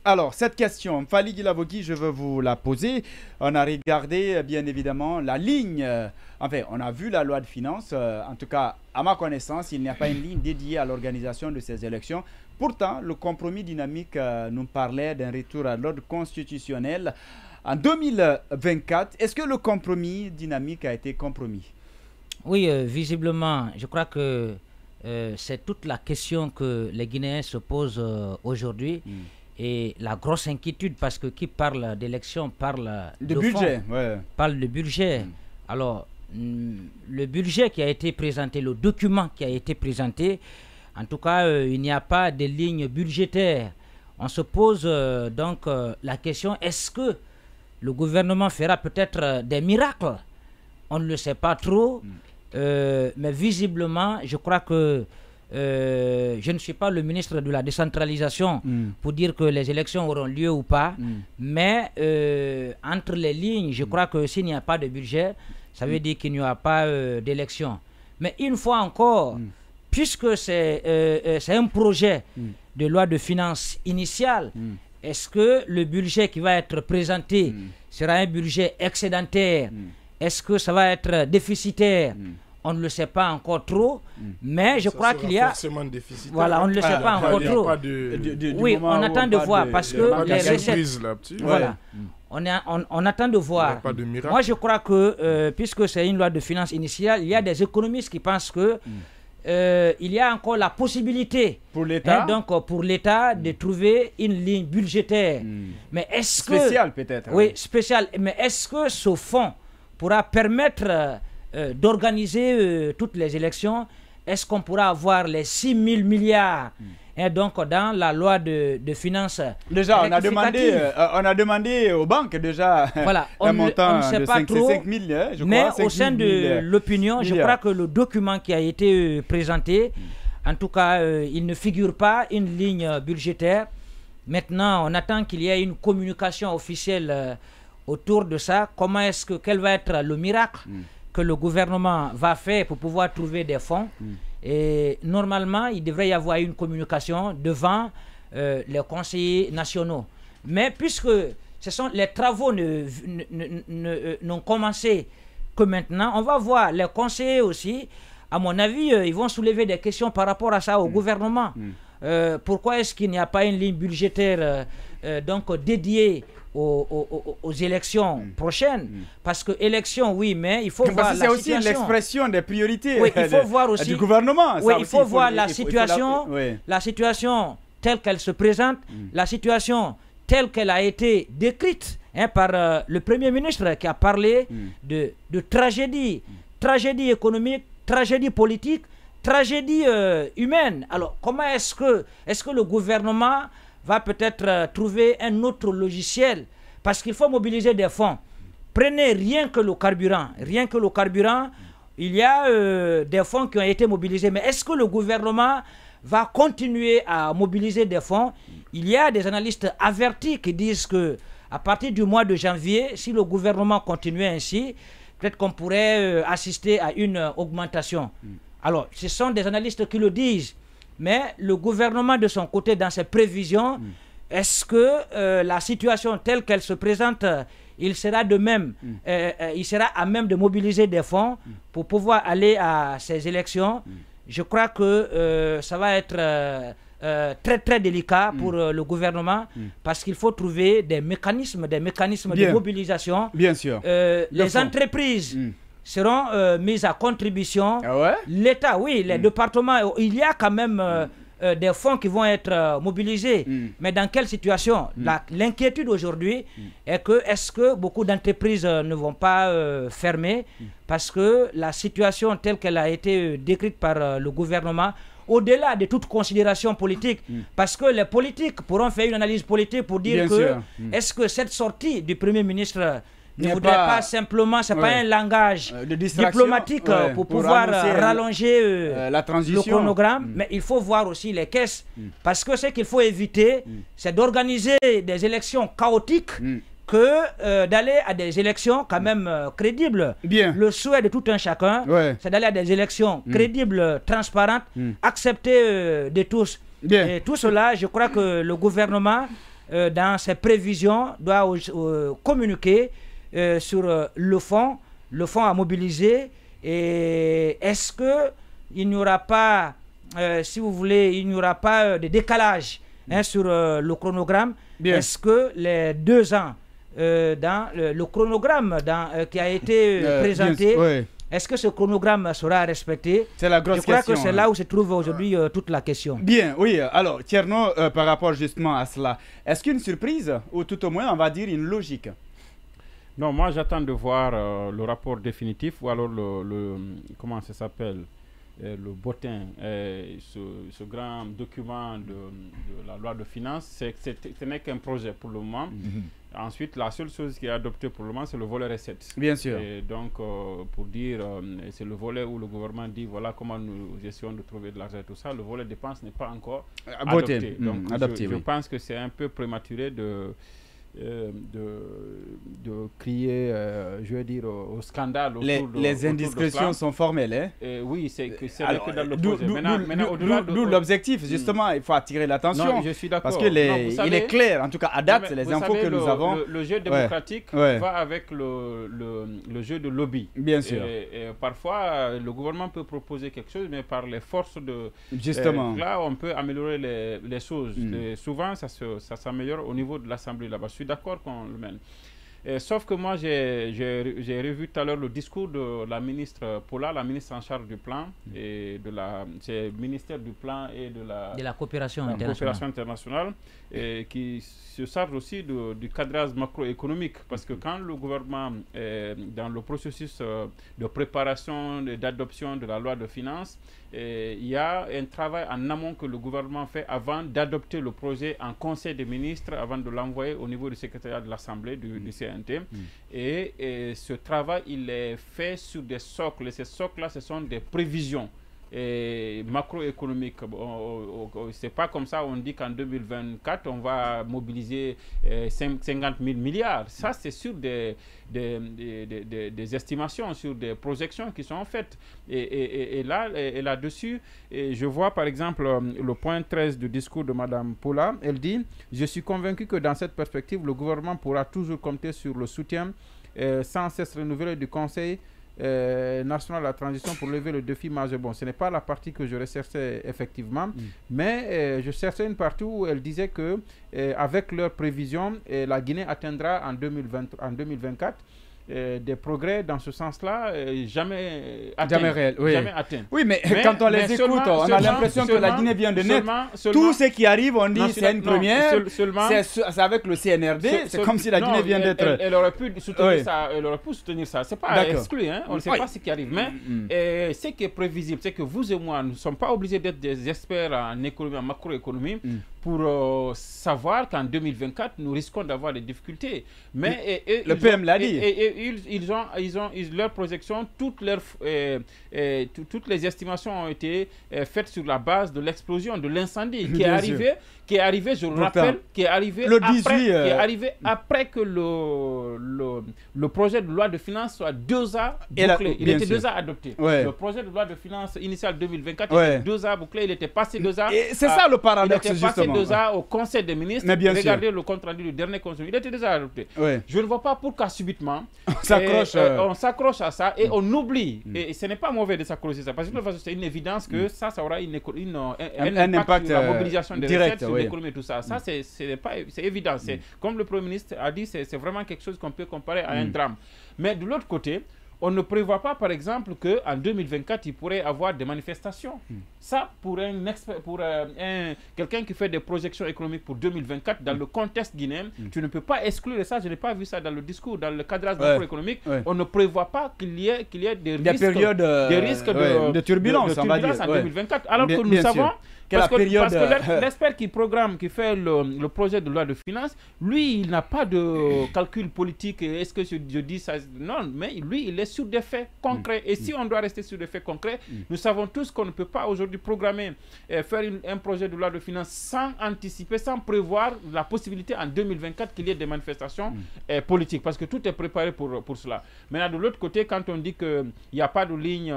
Alors, cette question, Fally Guilavogi, je veux vous la poser. On a regardé, bien évidemment, la ligne. Enfin, on a vu la loi de finances. En tout cas, à ma connaissance, il n'y a pas une ligne dédiée à l'organisation de ces élections. Pourtant, le compromis dynamique nous parlait d'un retour à l'ordre constitutionnel en 2024. Est-ce que le compromis dynamique a été compromis? Oui, visiblement, je crois que c'est toute la question que les Guinéens se posent aujourd'hui. Et la grosse inquiétude, parce que qui parle d'élection parle de budget. Parle de budget. Alors, le budget qui a été présenté, le document qui a été présenté, en tout cas, il n'y a pas de ligne budgétaire. On se pose donc la question, est-ce que le gouvernement fera peut-être des miracles? On ne le sait pas trop, mais visiblement, je crois que je ne suis pas le ministre de la décentralisation pour dire que les élections auront lieu ou pas, mais entre les lignes, je crois que s'il n'y a pas de budget, ça veut dire qu'il n'y aura pas d'élection. Mais une fois encore, puisque c'est un projet de loi de finances initiale, est-ce que le budget qui va être présenté sera un budget excédentaire? Est-ce que ça va être déficitaire? On ne le sait pas encore trop, mais je crois qu'il y a... Voilà, on ne le sait pas encore trop. Oui, on attend de voir, parce que les recettes... Voilà, on attend de voir. Moi, je crois que, puisque c'est une loi de finances initiale, il y a des économistes qui pensent que il y a encore la possibilité pour l'État, donc pour l'État de trouver une ligne budgétaire. Mais est-ce que... Spéciale peut-être. Oui, spéciale. Mais est-ce que ce fonds pourra permettre... d'organiser toutes les élections? Est-ce qu'on pourra avoir les 6 000 milliards et donc dans la loi de finances? Déjà, on a demandé aux banques déjà voilà, un montant de 5 000, je mais crois, au sein de l'opinion, je crois que le document qui a été présenté, en tout cas, il ne figure pas une ligne budgétaire. Maintenant, on attend qu'il y ait une communication officielle autour de ça. Comment est-ce que, quel va être le miracle que le gouvernement va faire pour pouvoir trouver des fonds? Et normalement, il devrait y avoir une communication devant les conseillers nationaux. Mais puisque les travaux n'ont commencé que maintenant, on va voir les conseillers aussi. À mon avis, ils vont soulever des questions par rapport à ça au gouvernement. Pourquoi est-ce qu'il n'y a pas une ligne budgétaire donc dédiée aux élections prochaines? Parce que élections, oui, mais il faut voir la situation. C'est aussi l'expression des priorités il faut voir aussi, du gouvernement. Oui, il faut voir la situation, la situation telle qu'elle se présente, la situation telle qu'elle a été décrite par le Premier ministre qui a parlé de tragédie, tragédie économique, tragédie politique, tragédie humaine. Alors, comment est-ce que le gouvernement va peut-être trouver un autre logiciel? Parce qu'il faut mobiliser des fonds. Prenez rien que le carburant. Rien que le carburant, il y a des fonds qui ont été mobilisés. Mais est-ce que le gouvernement va continuer à mobiliser des fonds? Il y a des analystes avertis qui disent que à partir du mois de janvier, si le gouvernement continuait ainsi, peut-être qu'on pourrait assister à une augmentation. Alors, ce sont des analystes qui le disent. Mais le gouvernement, de son côté, dans ses prévisions, est-ce que la situation telle qu'elle se présente, il sera de même, il sera à même de mobiliser des fonds pour pouvoir aller à ces élections? Je crois que ça va être très très délicat pour le gouvernement, parce qu'il faut trouver des mécanismes de mobilisation. Bien sûr. Les entreprises seront mises à contribution. Ah ouais? L'État, oui, les départements, il y a quand même des fonds qui vont être mobilisés. Mais dans quelle situation? L'inquiétude aujourd'hui est que est-ce que beaucoup d'entreprises ne vont pas fermer parce que la situation telle qu'elle a été décrite par le gouvernement, au-delà de toute considération politique, parce que les politiques pourront faire une analyse politique pour dire est-ce que cette sortie du Premier ministre ne voudrait pas simplement, c'est pas un langage diplomatique pour pouvoir rallonger la transition, le chronogramme, mais il faut voir aussi les caisses, parce que ce qu'il faut éviter, c'est d'organiser des élections chaotiques que d'aller à des élections quand même crédibles. Le souhait de tout un chacun, c'est d'aller à des élections crédibles, transparentes, acceptées de tous. Et tout cela, je crois que le gouvernement dans ses prévisions, doit communiquer sur le fonds à mobiliser. Et est-ce qu'il n'y aura pas, si vous voulez, il n'y aura pas de décalage sur le chronogramme? Est-ce que les 2 ans dans le chronogramme qui a été présenté, est-ce que ce chronogramme sera respecté? C'est la grosse question. Je crois que c'est là où se trouve aujourd'hui toute la question. Bien, oui. Alors, Thierno, par rapport justement à cela, est-ce qu'une surprise, ou tout au moins, on va dire une logique? Non, moi j'attends de voir le rapport définitif ou alors comment ça s'appelle, le bottin, ce grand document de la loi de finances. Ce n'est qu'un projet pour le moment. Ensuite, la seule chose qui est adoptée pour le moment, c'est le volet recettes. Bien sûr. Et donc, pour dire, c'est le volet où le gouvernement dit, voilà comment nous essayons de trouver de l'argent et tout ça. Le volet dépenses n'est pas encore adopté. Donc, je pense que c'est un peu prématuré de crier, je veux dire, au scandale. Les indiscrétions sont formelles, hein? Oui, c'est que dans le projet. D'où l'objectif, justement, il faut attirer l'attention. Je suis d'accord. Parce qu'il est clair, en tout cas à date, les infos que nous avons. Le jeu démocratique va avec le jeu de lobby. Bien sûr. Et parfois, le gouvernement peut proposer quelque chose, mais par les forces de... Justement. Là, on peut améliorer les choses. Souvent, ça s'améliore au niveau de l'Assemblée là-bas. Je suis d'accord qu'on le mène. Sauf que moi, j'ai revu tout à l'heure le discours de la ministre Paula, la ministre en charge du plan, et c'est le ministère du plan et de la coopération internationale, et qui se charge aussi du cadrage macroéconomique. Parce que quand le gouvernement est dans le processus de préparation, d'adoption de la loi de finances, il y a un travail en amont que le gouvernement fait avant d'adopter le projet en conseil des ministres, avant de l'envoyer au niveau du secrétariat de l'Assemblée, du CNT. Et ce travail, il est fait sur des socles. Et ces socles-là, ce sont des prévisions macroéconomiques. C'est pas comme ça, on dit qu'en 2024, on va mobiliser 50 000 milliards. Ça, c'est sur des estimations, sur des projections qui sont faites. Et là-dessus, je vois par exemple le point 13 du discours de Mme Paula. Elle dit « Je suis convaincu que dans cette perspective, le gouvernement pourra toujours compter sur le soutien sans cesse renouvelé du Conseil national de la transition pour lever le défi majeur. » Bon, ce n'est pas la partie que je recherchais effectivement, mais je cherchais une partie où elle disait que avec leurs prévisions, la Guinée atteindra en 2024 des progrès dans ce sens-là jamais atteints. Oui, mais quand on les écoute, on a l'impression que la Guinée vient de naître. Tout ce qui arrive, on dit c'est une première, c'est avec le CNRD, c'est comme si la Guinée vient d'être... Elle aurait pu soutenir ça, elle aurait pu soutenir ça. C'est pas exclu, hein? On ne sait pas ce qui arrive. Mais ce qui est prévisible, c'est que vous et moi, nous ne sommes pas obligés d'être des experts en économie, en macroéconomie, pour savoir qu'en 2024, nous risquons d'avoir des difficultés. Mais le PM l'a dit. Ils ont leurs projections, toutes les estimations ont été faites sur la base de l'explosion, de l'incendie qui est arrivé, je le rappelle, qui est arrivé après que le projet de loi de finances soit déjà bouclé. Il était déjà adopté. Le projet de loi de finances initial 2024 était déjà bouclé, il était passé déjà. C'est ça le paradoxe, justement. Il était passé déjà au Conseil des ministres. Regardez le compte rendu du dernier Conseil. Il était déjà adopté. Je ne vois pas pourquoi subitement on s'accroche à ça et on oublie. Et ce n'est pas mauvais de s'accrocher à ça. Parce que c'est une évidence que ça aura un impact sur la mobilisation des recettes, sur l'économie et tout ça. Ça, c'est évident. Comme le Premier ministre a dit, c'est vraiment quelque chose qu'on peut comparer à un drame. Mais de l'autre côté, on ne prévoit pas, par exemple, qu'en 2024, il pourrait y avoir des manifestations. Ça, pour quelqu'un qui fait des projections économiques pour 2024, dans le contexte guinéen, tu ne peux pas exclure ça. Je n'ai pas vu ça dans le discours, dans le cadrage macroéconomique. On ne prévoit pas qu'il y ait des risques de turbulence en 2024. Alors que nous savons... Parce que l'expert qui fait le projet de loi de finances, lui, il n'a pas de calcul politique. Est-ce que je dis ça? Non, mais lui, il est sur des faits concrets. Et si on doit rester sur des faits concrets, nous savons tous qu'on ne peut pas aujourd'hui programmer, faire un projet de loi de finances sans anticiper, sans prévoir la possibilité en 2024 qu'il y ait des manifestations politiques, parce que tout est préparé pour cela. Maintenant, de l'autre côté, quand on dit qu'il n'y a pas de ligne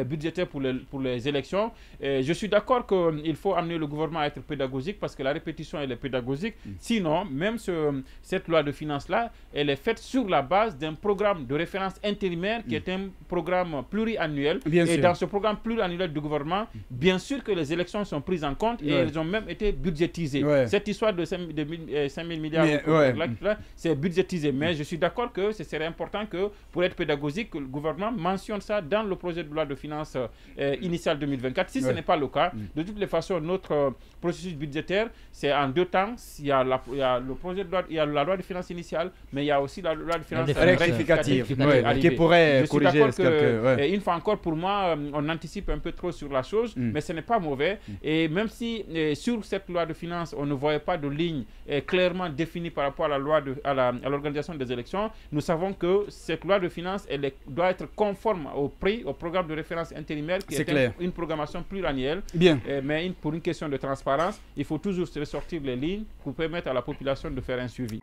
budgétaire pour les élections, je suis d'accord qu'il faut amener le gouvernement à être pédagogique, parce que la répétition, elle est pédagogique. Sinon, même cette loi de finances-là, elle est faite sur la base d'un programme de référence intérimaire qui est un programme pluriannuel. Et dans ce programme pluriannuel du gouvernement, bien sûr que les élections sont prises en compte et elles ont même été budgétisées. Cette histoire de 5 000 milliards, c'est budgétisé. Mais je suis d'accord que ce serait important que, pour être pédagogique, que le gouvernement mentionne ça dans le projet de loi de finances initial 2024. Si ce n'est pas le cas, de toutes les façons, notre processus budgétaire, c'est en deux temps. Il y a le projet de loi, il y a la loi de finances initiale, mais il y a aussi la loi de finances rectificative qui pourrait corriger une fois encore, pour moi, on anticipe un peu trop sur la chose, mais ce n'est pas mauvais. Et même si sur cette loi de finances, on ne voyait pas de ligne clairement définie par rapport à la loi à l'organisation des élections, nous savons que cette loi de finances, elle doit être conforme au programme de référence intérimaire, qui est une programmation pluriannuelle. Mais pour une question de transparence, il faut toujours ressortir les lignes pour permettre à la population de faire un suivi.